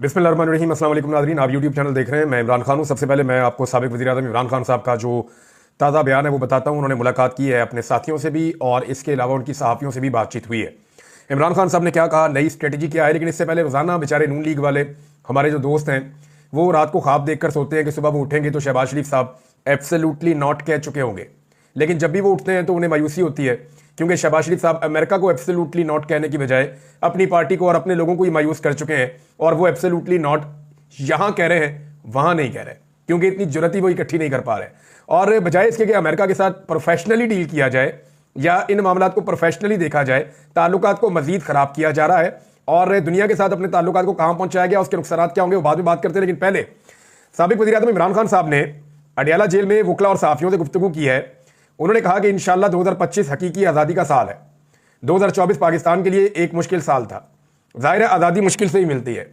बिस्मिल्लाहिर्रहमानिर्रहीम। अस्सलाम वालेकुम नाज़रीन, आप यूट्यूब चैनल देख रहे हैं। मैं इमरान खान हूँ। सबसे पहले मैं आपको साबिक़ वज़ीर-ए-आज़म इमरान खान साहब का जो ताज़ा बयान है वो बताता हूँ। उन्होंने मुलाकात की है अपने साथियों से भी और इसके अलावा उनकी सहाफ़ियों से भी बातचीत हुई है। इमरान खान साहब ने क्या कहा, नई स्ट्रेटजी क्या है, लेकिन इससे पहले रोज़ाना बेचारे नून लीग वाले हमारे जो दोस्त हैं वो रात को ख्वाब देख कर सोते हैं कि सुबह वो उठेंगे तो शहबाज शरीफ साहब एब्सोल्युटली नॉट कह चुके होंगे। लेकिन जब भी वो उठते हैं तो उन्हें मायूसी होती है, क्योंकि शहबाज शरीफ साहब अमेरिका को एब्सोल्युटली नॉट कहने की बजाय अपनी पार्टी को और अपने लोगों को ही मायूस कर चुके हैं। और वो एब्सोल्युटली नॉट यहां कह रहे हैं, वहां नहीं कह रहे, क्योंकि इतनी जरूरत ही वो इकट्ठी नहीं कर पा रहे। और बजाय इसके कि अमेरिका के साथ प्रोफेशनली डील किया जाए या इन मामलों को प्रोफेशनली देखा जाए, ताल्लुकात को मजीद खराब किया जा रहा है। और दुनिया के साथ अपने ताल्लुकात को कहां पहुंचाया गया, उसके नुकसान क्या होंगे, वो बाद में बात करते हैं। लेकिन पहले साबिक़ वज़ीर-ए-आज़म इमरान खान साहब ने अडयाला जेल में वकला और सहाफ़ियों से गुफ्तगू की है। उन्होंने कहा कि इंशाअल्लाह 2025 हकीकी आज़ादी का साल है। 2024 पाकिस्तान के लिए एक मुश्किल साल था। ज़ाहिर है आज़ादी मुश्किल से ही मिलती है।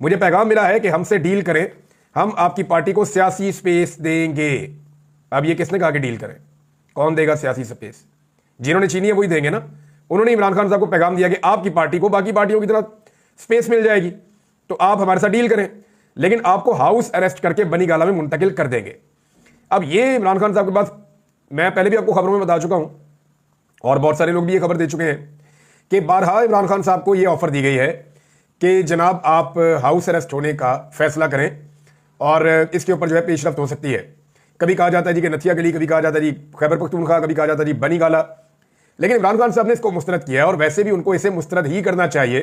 मुझे पैगाम मिला है कि हमसे डील करें, हम आपकी पार्टी को सियासी स्पेस देंगे। अब ये किसने कहा कि डील करें? कौन देगा सियासी स्पेस? जिन्होंने छीनी है वही देंगे ना। उन्होंने इमरान खान साहब को पैगाम दिया कि आपकी पार्टी को बाकी पार्टियों की तरह स्पेस मिल जाएगी तो आप हमारे साथ डील करें, लेकिन आपको हाउस अरेस्ट करके बनी गाला में मुंतकिल कर देंगे। अब ये इमरान खान साहब के पास, मैं पहले भी आपको खबरों में बता चुका हूं और बहुत सारे लोग भी ये खबर दे चुके हैं कि बारहा इमरान खान साहब को ये ऑफर दी गई है कि जनाब आप हाउस अरेस्ट होने का फैसला करें और इसके ऊपर जो है पेशरफ्त हो सकती है। कभी कहा जाता है जी कि नथिया गली, कभी कहा जाता है जी खैबर पख्तूनख्वा, कभी कहा जाता है जी बनी गाला। लेकिन इमरान खान साहब ने इसको मुस्तरद किया है और वैसे भी उनको इसे मुस्तरद ही करना चाहिए।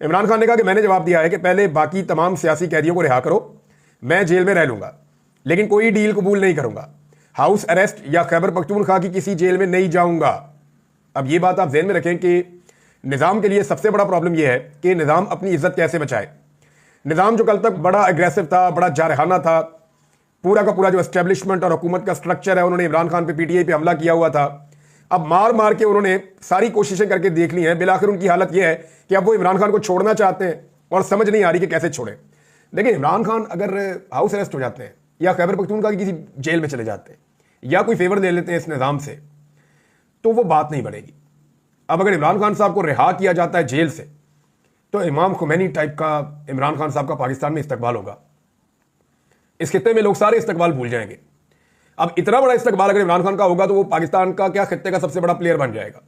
इमरान खान ने कहा कि मैंने जवाब दिया है कि पहले बाकी तमाम सियासी कैदियों को रिहा करो, मैं जेल में रह लूंगा, लेकिन कोई डील कबूल नहीं करूंगा। हाउस अरेस्ट या खैबर पख्तूनख्वा की किसी जेल में नहीं जाऊंगा। अब ये बात आप ज़हन में रखें कि निज़ाम के लिए सबसे बड़ा प्रॉब्लम यह है कि निज़ाम अपनी इज्जत कैसे बचाए। निज़ाम जो कल तक बड़ा एग्रेसिव था, बड़ा जारहाना था, पूरा का पूरा जो एस्टेब्लिशमेंट और हुकूमत का स्ट्रक्चर है, उन्होंने इमरान खान पे पीटीआई पे हमला किया हुआ था। अब मार मार के उन्होंने सारी कोशिशें करके देख ली हैं। बिलाखिर उनकी हालत यह है कि अब वो इमरान खान को छोड़ना चाहते हैं और समझ नहीं आ रही कि कैसे छोड़ें। लेकिन इमरान खान अगर हाउस अरेस्ट हो जाते हैं या खैबर पख्तूनख्वा की किसी जेल में चले जाते हैं या कोई फेवर ले लेते हैं इस निज़ाम से, तो वो बात नहीं बढ़ेगी। अब अगर इमरान खान साहब को रिहा किया जाता है जेल से, तो इमाम खुमैनी टाइप का इमरान खान साहब का पाकिस्तान में इस्तकबाल होगा। इस खित्ते में लोग सारे इस्तकबाल भूल जाएंगे। अब इतना बड़ा इस्तकबाल अगर इमरान खान का होगा तो वो पाकिस्तान का क्या खित्ते का सबसे बड़ा प्लेयर बन जाएगा।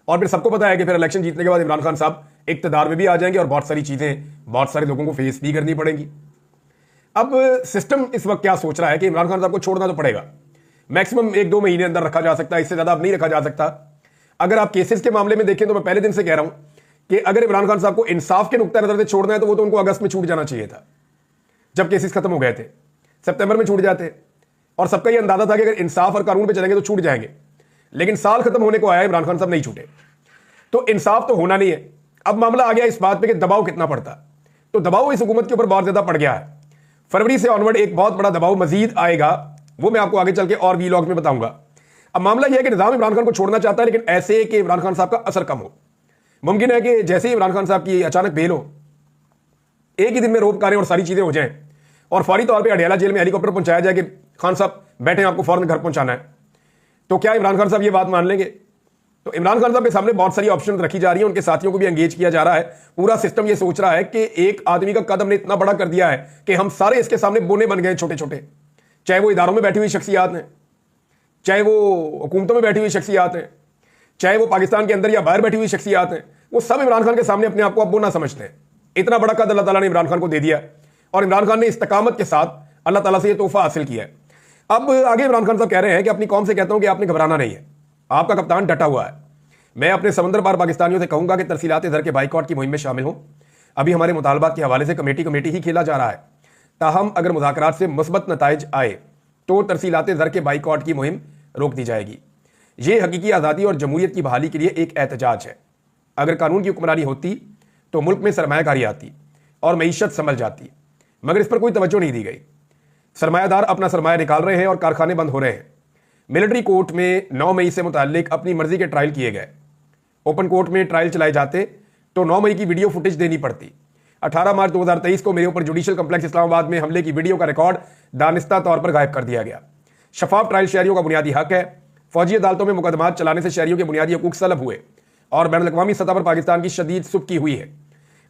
और फिर सबको पता है कि फिर इलेक्शन जीतने के बाद इमरान खान साहब इक्तदार में भी आ जाएंगे और बहुत सारी चीजें बहुत सारे लोगों को फेस भी करनी पड़ेंगी। अब सिस्टम इस वक्त क्या सोच रहा है कि इमरान खान साहब को छोड़ना तो पड़ेगा, मैक्सिमम 1-2 महीने अंदर रखा जा सकता है, इससे ज्यादा अब नहीं रखा जा सकता। अगर आप केसेस के मामले में देखें तो मैं पहले दिन से कह रहा हूं कि अगर इमरान खान साहब को इंसाफ के नुक्ता नजर से छोड़ना है तो वो तो उनको अगस्त में छूट जाना चाहिए था, जब केसेस खत्म हो गए थे। सितंबर में छूट जाते और सबका यह अंदाजा था कि अगर इंसाफ और कानून पे चलेंगे तो छूट जाएंगे। लेकिन साल खत्म होने को आया, इमरान खान साहब नहीं छूटे, तो इंसाफ तो होना नहीं है। अब मामला आ गया इस बात पे कि दबाव कितना पड़ता, तो दबाव इस हुकूमत के ऊपर बहुत ज्यादा पड़ गया है। फरवरी से ऑनवर्ड एक बहुत बड़ा दबाव मजीद आएगा, वो मैं आपको आगे चल के और वीलॉग में बताऊंगा। अब मामला यह है कि निजाम इमरान खान को छोड़ना चाहता है, लेकिन ऐसे कि इमरान खान साहब का असर कम हो। मुमकिन है कि जैसे ही इमरान खान साहब की अचानक बेल हो, एक ही दिन में रोप कारें और सारी चीजें हो जाएं और फौरी तौर पे अडयाला जेल में हेलीकॉप्टर पहुंचाया जाए कि खान साहब बैठे, आपको फौरन घर पहुंचाना है, तो क्या इमरान खान साहब ये बात मान लेंगे? तो इमरान खान साहब के सामने बहुत सारी ऑप्शन रखी जा रही है, उनके साथियों को भी एंगेज किया जा रहा है। पूरा सिस्टम ये सोच रहा है कि एक आदमी का कदम ने इतना बड़ा कर दिया है कि हम सारे इसके सामने बोने बन गए छोटे छोटे, चाहे वो इदारों में बैठी हुई शख्सियात हैं, चाहे वो हुकूमतों में बैठी हुई शख्सियात हैं, चाहे वो पाकिस्तान के अंदर या बाहर बैठी हुई शख्सियात हैं, वो सब इमरान खान के सामने अपने आप को अब बोना समझते हैं। इतना बड़ा कद अल्लाह ताला ने इमरान खान को दे दिया और इमरान खान ने इस्तकामत के साथ अल्लाह ताला से ये तोहफा हासिल किया है। अब आगे इमरान खान साहब कह रहे हैं कि अपनी कौम से कहता हूं कि आपने घबराना नहीं है, आपका कप्तान डटा हुआ है। मैं अपने समंदर पार पाकिस्तानियों से कहूंगा कि तरसीलात ज़र के बाइकआउट की मुहिम में शामिल हों। अभी हमारे मुतालबात के हवाले से कमेटी ही खेला जा रहा है, ताहम अगर मुज़ाकरात से मुस्बत नताइज आए तो तरसीलात ज़र के बाइकआउट की मुहिम रोक दी जाएगी। यह हकीकी आज़ादी और जमहूरियत की बहाली के लिए एक एहतजाज है। अगर कानून की हुक्मरानी होती तो मुल्क में सरमायाकारी आती और मईशत संभल जाती, मगर इस पर कोई तवज्जो नहीं दी गई। सरमायादार अपना सरमाया निकाल रहे हैं और कारखाने बंद हो रहे हैं। मिलिट्री कोर्ट में 9 मई से मुताल्लिक अपनी मर्जी के ट्रायल किए गए। ओपन कोर्ट में ट्रायल चलाए जाते तो 9 मई की वीडियो फुटेज देनी पड़ती। 18 मार्च 2023 को मेरे ऊपर जुडिशल कम्प्लेक्स इस्लामाबाद में हमले की वीडियो का रिकॉर्ड दानिस्ता तौर पर गायब कर दिया गया। शफाफ ट्रायल शहरियों का बुनियादी हक है। फौजी अदालतों में मुकदमात चलाने से शहरियों के बुनियादी हकूक सलब हुए और बैनुल अक़वामी सतह पर पाकिस्तान की शदीद सुबकी हुई है।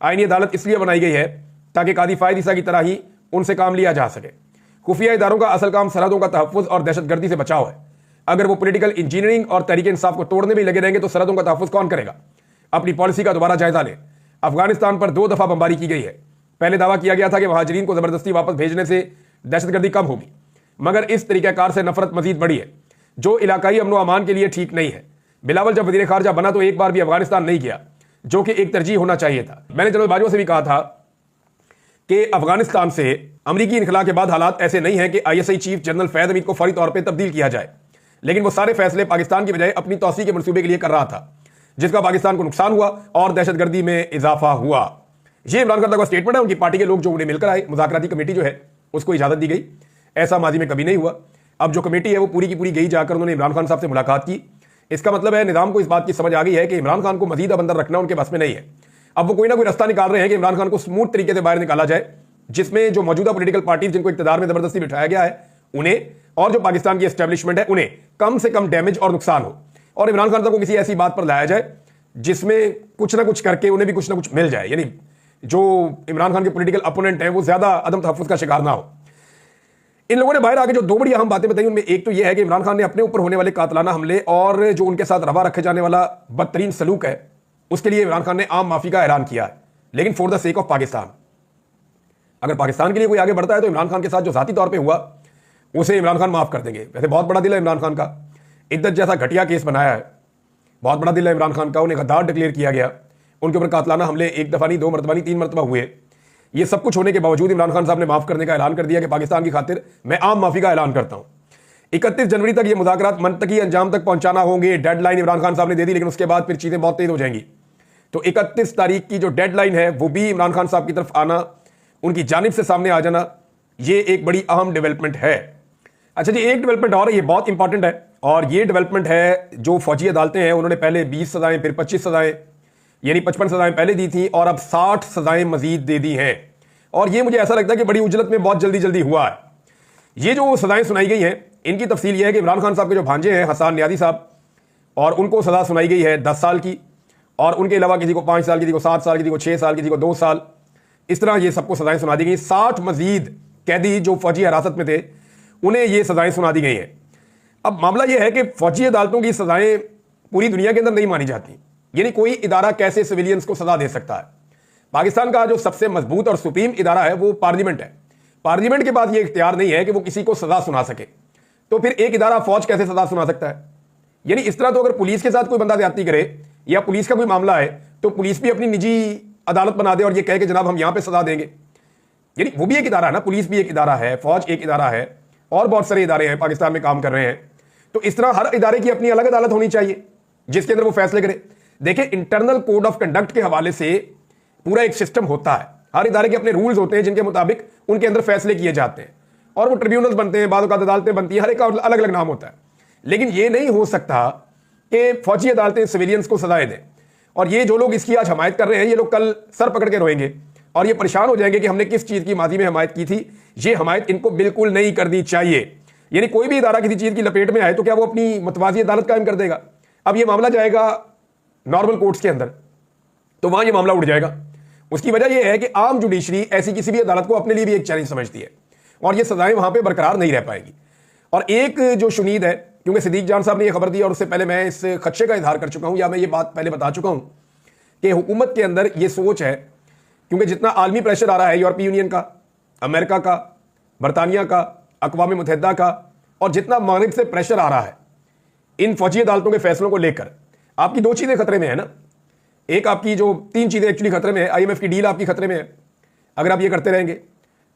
आईनी अदालत इसलिए बनाई गई है ताकि कादी फायद ईसा की तरह ही उनसे काम लिया जा सके। खुफिया इदारों का असल काम सरहदों का तहफ़्फ़ुज़ और दहशतगर्दी से बचाव है। अगर वो पॉलिटिकल इंजीनियरिंग और तहरीक इंसाफ को तोड़ने में लगे रहेंगे तो सरहदों का तहफ़्फ़ुज़ कौन करेगा? अपनी पॉलिसी का दोबारा जायजा लें। अफगानिस्तान पर 2 दफ़ा बमबारी की गई है। पहले दावा किया गया था कि महाजरीन को ज़बरदस्ती वापस भेजने से दहशतगर्दी कम होगी, मगर इस तरीक़ाकार से नफरत मजीद बढ़ी है, जो इलाकाई अमन व अमान के लिए ठीक नहीं है। बिलावल जब वज़ीर ख़ारजा बना तो एक बार भी अफगानिस्तान नहीं गया, जो कि एक तरजीह होना चाहिए था। मैंने जनरल बाजवा से भी कहा था कि अफगानिस्तान से अमरीकी इनखला के बाद हालात ऐसे नहीं हैं कि ISI चीफ जनरल फैद हमीद को फौरी तौर पर तब्दील किया जाए, लेकिन वो सारे फैसले पाकिस्तान की बजाय अपनी तौसी के मनसूबे के लिए कर रहा था, जिसका पाकिस्तान को नुकसान हुआ और दहशतगर्दी में इजाफा हुआ। ये इमरान खान का स्टेटमेंट है। उनकी पार्टी के लोग जो उन्हें मिलकर आए, मुज़ाकराती कमेटी जो है उसको इजाजत दी गई। ऐसा माजी में कभी नहीं हुआ। अब जो कमेटी है वो पूरी की पूरी गई, जाकर उन्होंने इमरान खान साहब से मुलाकात की। इसका मतलब है निज़ाम को इस बात की समझ आ गई है कि इमरान खान को मजीद अब अंदर रखना उनके बस में नहीं है। अब वो कोई ना कोई रास्ता निकाल रहे हैं कि इमरान खान को स्मूथ तरीके से बाहर निकाला जाए, जिसमें जो मौजूदा पॉलिटिकल पार्टीज जिनको इक़्तिदार में जबरदस्ती बिठाया गया है उन्हें, और जो पाकिस्तान की एस्टेब्लिशमेंट है उन्हें कम से कम डैमेज और नुकसान हो, और इमरान खान साहब को किसी ऐसी बात पर लाया जाए जिसमें कुछ ना कुछ करके उन्हें भी कुछ ना कुछ मिल जाए, यानी जो इमरान खान के पॉलिटिकल अपोनेंट हैं वो ज्यादा अदम तहफ़्फ़ुज़ का शिकार ना हो। इन लोगों ने बाहर आके जो 2 बड़ी अहम बातें बताई, उनमें एक तो यह है कि इमरान खान ने अपने ऊपर होने वाले कातलाना हमले और जो उनके साथ रवा रखे जाने वाला बदतरीन सलूक है उसके लिए इमरान खान ने आम माफी का ऐलान किया है, लेकिन for the sake of Pakistan. अगर पाकिस्तान के लिए कोई आगे बढ़ता है तो इमरान खान के साथ जो जाती तौर पर हुआ उसे इमरान खान माफ कर देंगे। वैसे बहुत बड़ा दिल है इमरान खान का, इद्दत जैसा घटिया केस बनाया है, बहुत बड़ा दिल है इमरान खान का। उन्हें गद्दार डिक्लेयर किया गया, उनके ऊपर कातलाना हमले 1 दफा नहीं 2 मरतबा नहीं 3 मरतबा हुए। ये सब कुछ होने के बावजूद इमरान खान साहब ने माफ करने का ऐलान कर दिया कि पाकिस्तान की खातिर मैं आम माफी का ऐलान करता हूं। 31 जनवरी तक ये मुज़ाकरात मंतकी अंजाम तक पहुंचाना होंगे, डेडलाइन इमरान खान साहब ने दे दी, लेकिन उसके बाद फिर चीजें बहुत तेज हो जाएंगी। तो 31 तारीख की जो डेडलाइन है वो भी इमरान खान साहब की तरफ आना, उनकी जानिब से सामने आ जाना, ये एक बड़ी अहम डेवलपमेंट है। अच्छा जी, एक डेवलपमेंट और है, ये बहुत इंपॉर्टेंट है, और ये डेवलपमेंट है जो फौजी अदालतें हैं उन्होंने पहले 20 सजाएं फिर 25 सजाएं यानी 55 सजाएं पहले दी थी और अब 60 सजाएं मजीद दे दी हैं। और ये मुझे ऐसा लगता है कि बड़ी उजलत में बहुत जल्दी जल्दी हुआ है। ये जो सजाएं सुनाई गई हैं इनकी तफसील ये है कि इमरान खान साहब के जो भांजे हैं हसन नियाज़ी साहब, और उनको सजा सुनाई गई है 10 साल की, और उनके अलावा किसी को 5 साल, किसी को 7 साल, किसी को 6 साल, किसी को 2 साल, इस तरह ये सबको सजाएं सुना दी गई। 60 मजीद कैदी जो फौजी हिरासत में थे उन्हें ये सजाएं सुना दी गई हैं। अब मामला यह है कि फौजी अदालतों की सजाएं पूरी दुनिया के अंदर नहीं मानी जाती, यानी कोई इदारा कैसे सिविलियंस को सजा दे सकता है। पाकिस्तान का जो सबसे मजबूत और सुप्रीम इदारा है वो पार्लियामेंट है। पार्लियामेंट के पास ये इख्तियार नहीं है कि वो किसी को सजा सुना सके, तो फिर एक इदारा फौज कैसे सजा सुना सकता है? यानी इस तरह तो अगर पुलिस के साथ कोई बंदा ज्यादती करे या पुलिस का कोई मामला है तो पुलिस भी अपनी निजी अदालत बना दे और ये कहे कि जनाब हम यहां पे सजा देंगे, यानी वो भी एक इदारा है ना, पुलिस भी एक इदारा है, फौज एक इदारा है, और बहुत सारे इदारे हैं पाकिस्तान में काम कर रहे हैं। तो इस तरह हर इदारे की अपनी अलग अदालत होनी चाहिए जिसके अंदर वो फैसले करे। देखिए, इंटरनल कोड ऑफ कंडक्ट के हवाले से पूरा एक सिस्टम होता है, हर इदारे के अपने रूल्स होते हैं जिनके मुताबिक उनके अंदर फैसले किए जाते हैं, और वो ट्रिब्यूनल्स बनते हैं, बाद अदालतें बनती हैं, हर एक का अलग अलग नाम होता है। लेकिन ये नहीं हो सकता कि फौजी अदालतें सिविलियंस को सजाएं दें, और ये जो लोग इसकी आज हमायत कर रहे हैं ये लोग कल सर पकड़ के रोएंगे और ये परेशान हो जाएंगे कि हमने किस चीज की माजी में हमायत की थी। ये हमायत इनको बिल्कुल नहीं करनी चाहिए। यानी कोई भी इदारा किसी चीज की लपेट में आए तो क्या वो अपनी मतवाजी अदालत कायम कर देगा? अब ये मामला जाएगा नॉर्मल कोर्ट्स के अंदर तो वहां ये मामला उठ जाएगा। उसकी वजह यह है कि आम जुडिशरी ऐसी किसी भी अदालत को अपने लिए भी एक चैलेंज समझती है और ये सजाएं वहां पर बरकरार नहीं रह पाएंगी। और एक जो शुनीद है, क्योंकि सिद्दीक जान साहब ने यह खबर दी और उससे पहले मैं इस खदशे का इजहार कर चुका हूं, या मैं ये बात पहले बता चुका हूं कि हुकूमत के अंदर यह सोच है, क्योंकि जितना आलमी प्रेशर आ रहा है यूरोपीय यूनियन का, अमेरिका का, बरतानिया का, अक़वाम मुत्तहिदा का, और जितना मगरिब से प्रेशर आ रहा है इन फौजी अदालतों के फैसलों को लेकर, आपकी 2 चीजें खतरे में है ना। एक आपकी जो 3 चीजें एक्चुअली खतरे में है, IMF की डील आपकी खतरे में है अगर आप ये करते रहेंगे।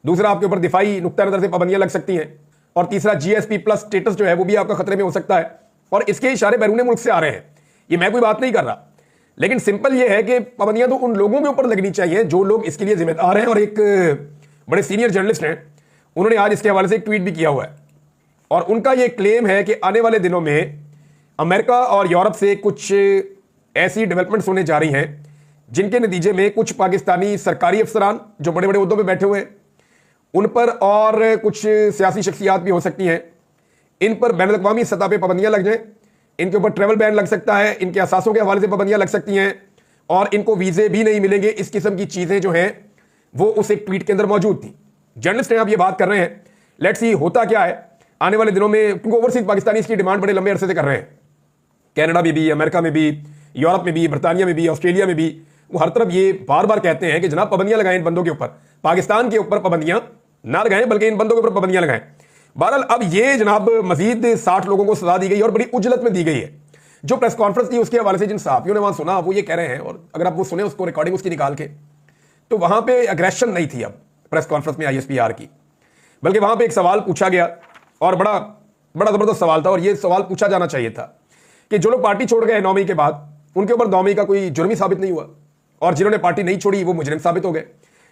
दूसरा, आपके ऊपर दिफाई नुक्ता नजर से पाबंदियां लग सकती हैं, और तीसरा GSP+ स्टेटस जो है वो भी आपका खतरे में हो सकता है। और इसके इशारे बैरून मुल्क से आ रहे हैं, ये मैं कोई बात नहीं कर रहा, लेकिन सिंपल ये है कि पाबंदियां तो उन लोगों के ऊपर लगनी चाहिए जो लोग इसके लिए जिम्मेदार हैं। और एक बड़े सीनियर जर्नलिस्ट हैं, उन्होंने आज इसके हवाले से एक ट्वीट भी किया हुआ है, और उनका ये क्लेम है कि आने वाले दिनों में अमेरिका और यूरोप से कुछ ऐसी डेवलपमेंट्स होने जा रही हैं जिनके नतीजे में कुछ पाकिस्तानी सरकारी अफसरान जो बड़े बड़े उद्दों पे बैठे हुए हैं उन पर, और कुछ सियासी शख्सियात भी हो सकती हैं, इन पर बैनुल-अक़वामी सतह पे पाबंदियां लग जाएं, इनके ऊपर ट्रैवल बैन लग सकता है, इनके असासों के हवाले से पाबंदियां लग सकती हैं, और इनको वीज़े भी नहीं मिलेंगे। इस किस्म की चीज़ें जो हैं वो उस एक ट्वीट के अंदर मौजूद थी। जर्नलिस्ट हैं, आप ये बात कर रहे हैं, लेट्स सी होता क्या है आने वाले दिनों में, क्योंकि ओवरसीज पाकिस्तानी इसकी डिमांड बड़े लंबे अरसे से कर रहे हैं, कनाडा में भी, अमेरिका में भी, यूरोप में भी, बरतानिया में भी, ऑस्ट्रेलिया में भी, वो हर तरफ ये बार बार कहते हैं कि जनाब पाबंदियां लगाएं इन बंदों के ऊपर, पाकिस्तान के ऊपर पाबंदियां ना लगाएं बल्कि इन बंदों के ऊपर पाबंदियां लगाएं। बहरहाल अब ये जनाब मजीद 60 लोगों को सजा दी गई और बड़ी उजलत में दी गई है। जो प्रेस कॉन्फ्रेंस थी उसके हवाले से जिन सहाफियों ने वहां सुना वो ये कह रहे हैं, और अगर आप वो सुने उसको रिकॉर्डिंग उसकी निकाल के, तो वहां पे अग्रेशन नहीं थी अब प्रेस कॉन्फ्रेंस में ISPR की, बल्कि वहां पे एक सवाल पूछा गया और बड़ा बड़ा जबरदस्त सवाल था। और ये सवाल पूछा जाना चाहिए था कि जो लोग पार्टी छोड़ गए 9 मई के बाद, उनके ऊपर 9 मई का कोई जुर्म ही साबित नहीं हुआ, और जिन्होंने पार्टी नहीं छोड़ी वो मुजरिम साबित हो गए।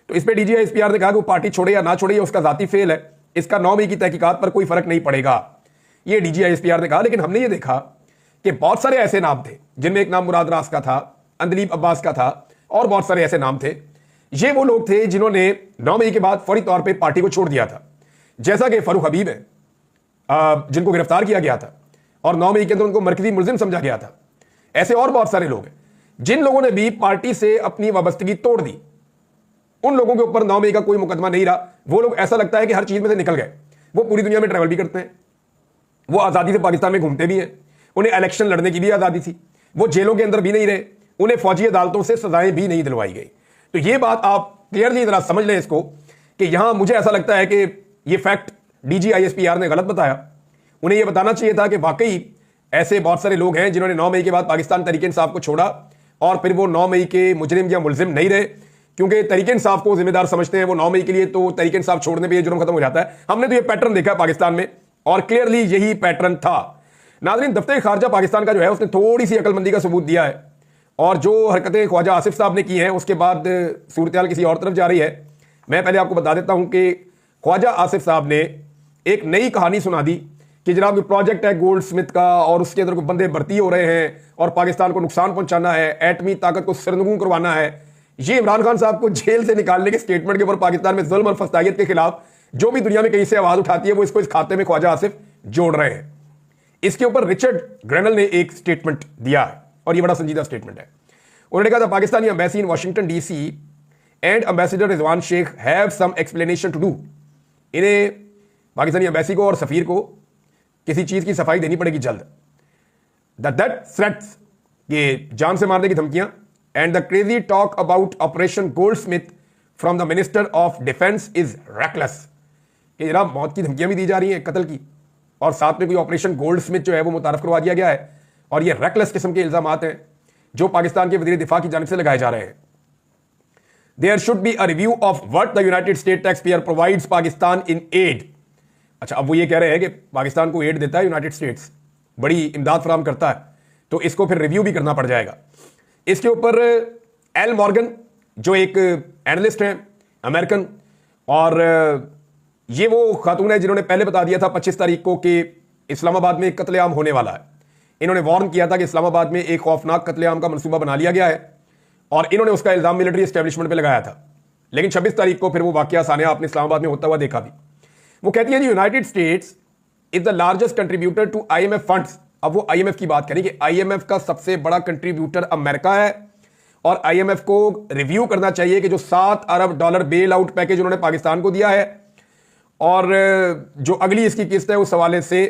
तो इस पर DG ISPR ने कहा कि वो पार्टी छोड़े या ना छोड़े ये उसका जाती फेल है, इसका 9 मई की तहकीकात पर कोई फर्क नहीं पड़ेगा, ये DG ISPR ने कहा। लेकिन हमने ये देखा कि बहुत सारे ऐसे नाम थे जिनमें एक नाम मुराद रास का था, अंदलीब अब्बास का था, और बहुत सारे ऐसे नाम थे। ये वो लोग थे जिन्होंने 9 मई के बाद फौरी तौर पर पार्टी को छोड़ दिया था, जैसा कि फरूख हबीब है जिनको गिरफ्तार किया गया था और 9 मई के अंदर उनको मरकजी मुलजिम समझा गया था। ऐसे और बहुत सारे लोग हैं जिन लोगों ने भी पार्टी से अपनी वाबस्तगी तोड़ दी, उन लोगों के ऊपर 9 मई का कोई मुकदमा नहीं रहा। वो लोग ऐसा लगता है कि हर चीज में से निकल गए, वो पूरी दुनिया में ट्रैवल भी करते हैं, वो आजादी से पाकिस्तान में घूमते भी हैं, उन्हें इलेक्शन लड़ने की भी आजादी थी, वो जेलों के अंदर भी नहीं रहे, उन्हें फौजी अदालतों से सजाएं भी नहीं दिलवाई गई। तो ये बात आप क्लियरली जरा समझ लें इसको, कि यहां मुझे ऐसा लगता है कि ये फैक्ट DG ISPR ने गलत बताया। उन्हें यह बताना चाहिए था कि वाकई ऐसे बहुत सारे लोग हैं जिन्होंने 9 मई के बाद पाकिस्तान तहरीक इंसाफ को छोड़ा और फिर वो 9 मई के मुजरिम या मुलजिम नहीं रहे, क्योंकि तहरीक इंसाफ को जिम्मेदार समझते हैं वो 9 मई के लिए, तो तहरीक इंसाफ छोड़ने पे ये जुर्म खत्म हो जाता है। हमने तो ये पैटर्न देखा है पाकिस्तान में और क्लियरली यही पैटर्न था। नाज़रीन, दफ्तर खारजा पाकिस्तान का जो है उसने थोड़ी सी अक्लमंदी का सबूत दिया है, और जो हरकतें ख्वाजा आसिफ साहब ने की हैं उसके बाद सूरत किसी और तरफ जा रही है। मैं पहले आपको बता देता हूं कि ख्वाजा आसिफ साहब ने एक नई कहानी सुना दी कि जनाब ये प्रोजेक्ट है गोल्ड स्मिथ का और उसके अंदर बंदे भर्ती हो रहे हैं और पाकिस्तान को नुकसान पहुंचाना है, एटमी ताकत को सरनगू करवाना है। ये इमरान खान साहब को जेल से निकालने के स्टेटमेंट के ऊपर पाकिस्तान में जुल्म और फस्तायत के खिलाफ जो भी दुनिया में कहीं से आवाज उठाती है वो इसको इस खाते में ख्वाजा आसिफ जोड़ रहे हैं। इसके ऊपर रिचर्ड ग्रेनल ने एक स्टेटमेंट दिया है और ये बड़ा संजीदा स्टेटमेंट है। उन्होंने कहा था Pakistani embassy in Washington DC and ambassador Rizwan Sheikh have some explanation to do. इन्हें पाकिस्तानी एम्बेसी को और सफीर को किसी चीज की सफाई देनी पड़ेगी जल्द। दैट थ्रेट्स, ये जान से मारने की धमकियां, and the crazy talk about operation gold Smith from the minister of defence is reckless. कि जनाब मौत की धमकियां भी दी जा रही हैं, कत्ल की, और साथ में कोई ऑपरेशन गोल्ड स्मिथ जो है वो मुतारफ करवा दिया गया है, और ये रेकलेस किस्म के इल्जामात हैं जो पाकिस्तान के वज़ीर दिफा की जानिब से लगाए जा रहे हैं। There should be a review of what the United State tax payer provides Pakistan in aid. अच्छा, अब वो ये कह रहे हैं कि पाकिस्तान को एड देता है यूनाइटेड स्टेट्स, बड़ी इमदाद फराम करता है, तो इसको फिर रिव्यू भी करना पड़ जाएगा। इसके ऊपर एल मॉर्गन जो एक एनालिस्ट हैं अमेरिकन, और ये वो खातून है जिन्होंने पहले बता दिया था 25 तारीख को कि इस्लामाबाद में एक कत्लेआम होने वाला है। इन्होंने वार्न किया था कि इस्लामाबाद में एक खौफनाक कत्लेआम का मंसूबा बना लिया गया है, और इन्होंने उसका इल्जाम मिलिट्री एस्टेब्लिशमेंट पे लगाया था। लेकिन 26 तारीख को फिर वो वाकया सानिया आपने इस्लामाबाद में होता हुआ देखा भी। वो कहती है जी United States is the largest contributor to IMF funds. अब वो IMF की बात करें कि IMF का सबसे बड़ा कंट्रीब्यूटर अमेरिका है, और IMF को रिव्यू करना चाहिए कि जो $7 अरब बेल आउट पैकेज उन्होंने पाकिस्तान को दिया है, और जो अगली इसकी किस्त है उस हवाले से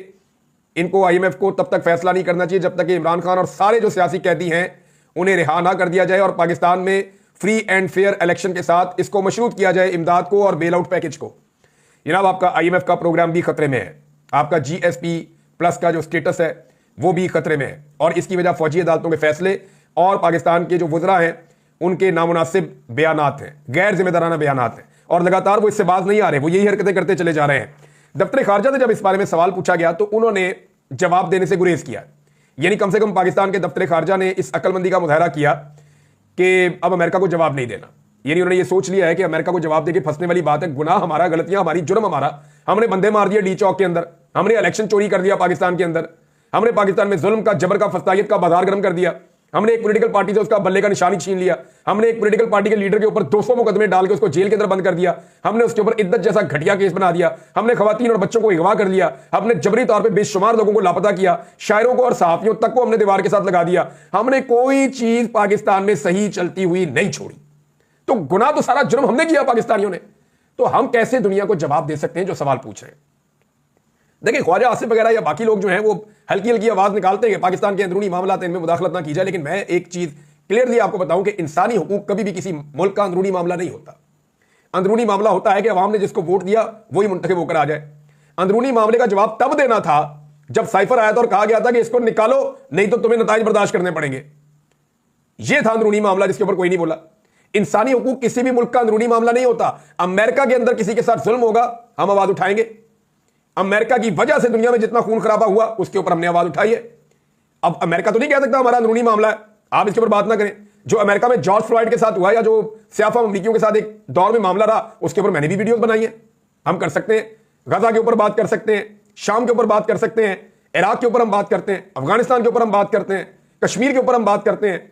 इनको IMF को तब तक फैसला नहीं करना चाहिए जब तक कि इमरान खान और सारे जो सियासी कैदी हैं उन्हें रिहा ना कर दिया जाए, और पाकिस्तान में फ्री एंड फेयर इलेक्शन के साथ इसको मशरूत किया जाए, इमदाद को और बेल आउट पैकेज को। जनाब आपका IMF का प्रोग्राम भी खतरे में है, आपका GSP+ का जो स्टेटस है वो भी खतरे में है, और इसकी वजह फौजी अदालतों के फैसले और पाकिस्तान के जो वज़रा हैं उनके नामुनासिब बयानात हैं, गैर जिम्मेदाराना बयानात हैं, और लगातार वो इससे बाज नहीं आ रहे, वो यही हरकतें करते चले जा रहे हैं। दफ्तर खारजा से जब इस बारे में सवाल पूछा गया तो उन्होंने जवाब देने से गुरेज किया, यानी कम से कम पाकिस्तान के दफ्तर खारजा ने इस अक्लमंदी का मुजाहरा किया कि अब अमेरिका को जवाब नहीं देना। यानी उन्होंने ये सोच लिया है कि अमेरिका को जवाब देके फंसने वाली बात है, गुनाह हमारा, गलतियां हमारी, जुर्म हमारा, हमने बंदे मार दिए डी चौक के अंदर, हमने इलेक्शन चोरी कर दिया पाकिस्तान के अंदर, हमने पाकिस्तान में जुल्म का, जबर का, फस्तायत का बाजार गर्म कर दिया, हमने एक पॉलिटिकल पार्टी से उसका बल्ले का निशानी छीन लिया, हमने एक पॉलिटिकल पार्टी के लीडर के ऊपर 200 मुकदमे डाल के उसको जेल के अंदर बंद कर दिया, हमने उसके ऊपर इद्दत जैसा घटिया केस बना दिया, हमने खवातीन और बच्चों को अगवा कर लिया, हमने जबरी तौर पे बेशुमार लोगों को लापता किया, शायरों को और सहाफियों तक को हमने दीवार के साथ लगा दिया, हमने कोई चीज पाकिस्तान में सही चलती हुई नहीं छोड़ी। तो गुनाह तो सारा जुर्म हमने किया पाकिस्तानियों ने, तो हम कैसे दुनिया को जवाब दे सकते हैं जो सवाल पूछ रहे हैं। देखिए, ख्वाजा आसिफ वगैरह या बाकी लोग जो हैं वो हल्की हल्की आवाज निकालते हैं पाकिस्तान के अंदरूनी मामला इनमें मुदाखलत ना की जाए, लेकिन मैं एक चीज क्लियरली आपको बताऊं कि इंसानी हुकूक कभी भी किसी मुल्क का अंदरूनी मामला नहीं होता। अंदरूनी मामला होता है कि अवाम ने जिसको वोट दिया वही मुंतखब होकर आ जाए। अंदरूनी मामले का जवाब तब देना था जब साइफर आया था और कहा गया था कि इसको निकालो नहीं तो तुम्हें नताइज बर्दाश्त करने पड़ेंगे। यह था अंदरूनी मामला जिसके ऊपर कोई नहीं बोला। इंसानी हुकूक किसी भी मुल्क का अंदरूनी मामला नहीं होता। अमेरिका के अंदर किसी के साथ जुल्म होगा, हम आवाज उठाएंगे। अमेरिका की वजह से दुनिया में जितना खून खराबा हुआ उसके ऊपर हमने आवाज उठाई है। अब अमेरिका तो नहीं कह सकता हमारा अंदरूनी मामला है, आप इसके ऊपर बात ना करें। जो अमेरिका में जॉर्ज फ्लॉयड के साथ हुआ या जो सियाफा अमरीकियों के साथ एक दौर में मामला रहा, उसके ऊपर मैंने भी वीडियोस बनाई है। हम कर सकते हैं, गजा के ऊपर बात कर सकते हैं, शाम के ऊपर बात कर सकते हैं, इराक के ऊपर हम बात करते हैं, अफगानिस्तान के ऊपर हम बात करते हैं, कश्मीर के ऊपर हम बात करते हैं,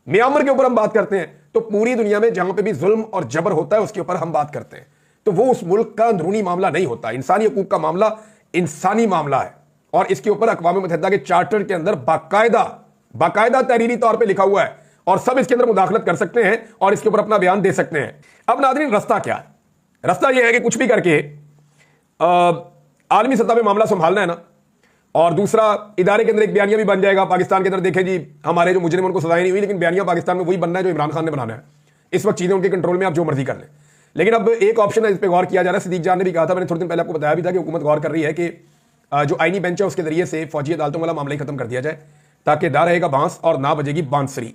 म्यांमार के ऊपर हम बात करते हैं। तो पूरी दुनिया में जहां पे भी जुल्म और जबर होता है उसके ऊपर हम बात करते हैं। तो वो उस मुल्क का अंदरूनी मामला नहीं होता। इंसानी हुकूक का मामला इंसानी मामला है और इसके ऊपर अक़वाम मुत्तहिदा के चार्टर के अंदर बाकायदा तहरीरी तौर पर लिखा हुआ है और सब इसके अंदर मुदाखलत कर सकते हैं और इसके ऊपर अपना बयान दे सकते हैं। अब नाज़रीन, रास्ता क्या है? रास्ता यह है कि कुछ भी करके आलमी सतह पे मामला संभालना है ना, और दूसरा इदारे के अंदर एक बयानिया भी बन जाएगा पाकिस्तान के अंदर। देखें जी, हमारे जो मुजरिम उनको सजाएं नहीं हुई, लेकिन बयानिया पाकिस्तान में वही बनना है जो इमरान खान ने बनाना है। इस वक्त चीजें उनके कंट्रोल में, आप जो मर्जी कर लें। लेकिन अब एक ऑप्शन है, इस पर गौर किया जा रहा है। सिद्दीक जान ने भी कहा था, मैंने थोड़े दिन पहले आपको बताया भी था कि हुकूमत गौर कर रही है कि जो आईनी बेंच है उसके जरिए से फौजी अदालतों वाला मामला ही खत्म कर दिया जाए, ताकि ना रहेगा बांस और ना बजेगी बांसुरी।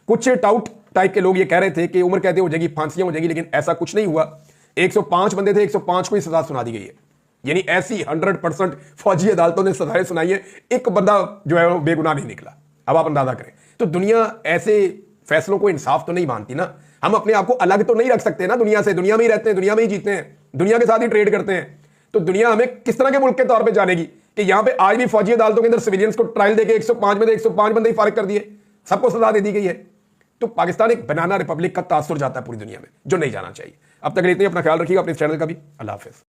कुछ टाउट टाइप के लोग ये कह रहे थे कि उम्र कैद हो जाएगी, फांसियां हो जाएगी, लेकिन ऐसा कुछ नहीं हुआ। 105 बंदे थे, 105 को ही सजा सुना दी गई है। यानी ऐसी 100% फौजी अदालतों ने सजाएं सुनाई है, एक बंदा जो है वो बेगुनाह नहीं निकला। अब आप अंदाजा करें। तो दुनिया ऐसे फैसलों को इंसाफ तो नहीं मानती ना। हम अपने आप को अलग तो नहीं रख सकते ना दुनिया से। दुनिया में ही रहते हैं, दुनिया में ही जीते हैं, दुनिया के साथ ही ट्रेड करते हैं। तो दुनिया हमें किस तरह के मुल्क के तौर पे जानेगी कि यहां पे आज भी फौजी अदालतों के अंदर सिविलियंस को ट्रायल देके 105 में 105 बंदे ही फारिग कर दिए, सबको सजा दे दी गई है। तो पाकिस्तान एक बनाना रिपब्लिक का तासुर जाता है पूरी दुनिया में, जो नहीं जाना चाहिए। अब तक इतने, अपना ख्याल रखिएगा, अपने चैनल का भी। अल्लाह हाफिज।